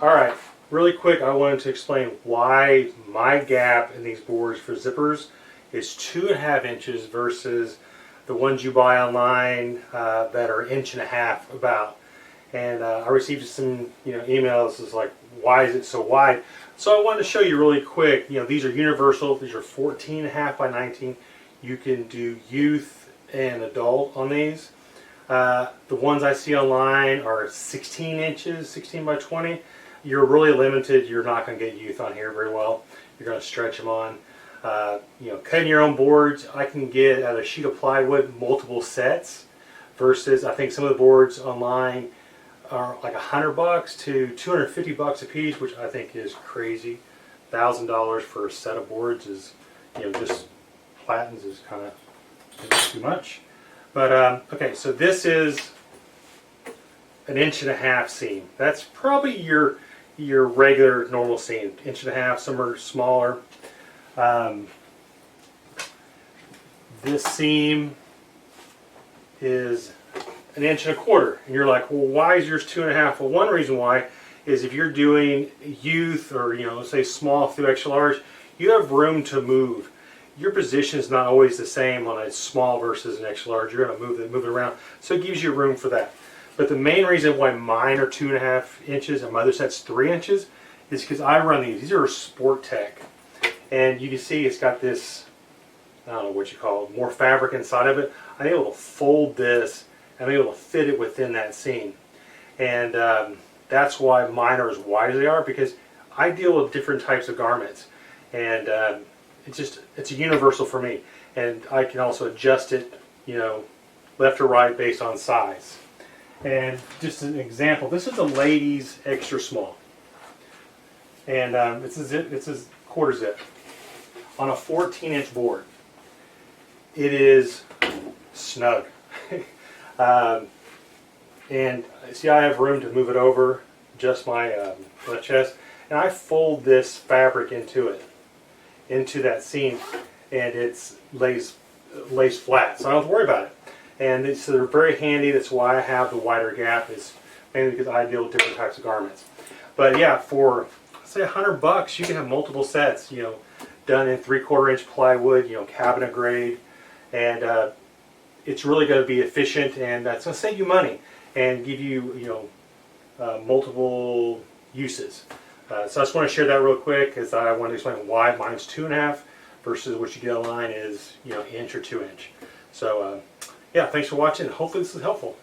Alright, really quick, I wanted to explain why my gap in these boards for zippers is 2.5 inches versus the ones you buy online that are 1.5 inches about. And I received some emails is like, why is it so wide? So I wanted to show you really quick. These are universal. These are 14.5 by 19. You can do youth and adult on these. The ones I see online are 16 inches, 16 by 20. You're really limited. You're not going to get youth on here very well. You're going to stretch them on. Cutting your own boards, I can get out of a sheet of plywood multiple sets versus I think some of the boards online are like $100 to $250 a piece, which I think is crazy. $1,000 for a set of boards is, just platens is kind of too much. But okay, so this is 1.5 inch seam. That's probably your regular normal seam. 1.5 inches, some are smaller. This seam is 1.25 inches, and you're like, well, why is yours 2.5? Well, one reason why is if you're doing youth or let's say small through extra large, you have room to move. Your position is not always the same on a small versus an extra large. You're going to move it around, so it gives you room for that. But the main reason why mine are 2.5 inches and my other set's 3 inches is because I run these. These are Sport Tech, and you can see it's got this, I don't know what you call it, more fabric inside of it. I'm able to fold this. I'm able to fit it within that seam, and that's why mine are as wide as they are, because I deal with different types of garments, and it's a universal for me, and I can also adjust it, left or right based on size. And just an example, this is a ladies extra small, and it's a quarter zip on a 14-inch board. It is snug. And see, I have room to move it over, adjust my chest, and I fold this fabric into that seam, and it's lays flat, so I don't have to worry about it. And so they're very handy. That's why I have the wider gap, is mainly because I deal with different types of garments. But yeah, for say $100, you can have multiple sets, done in 3/4 inch plywood, cabinet grade, and it's really going to be efficient, and it's going to save you money and give you, multiple uses. So I just want to share that real quick, because I want to explain why mine's 2.5 versus what you get online is 1 inch or 2 inch. So yeah, thanks for watching. Hopefully this is helpful.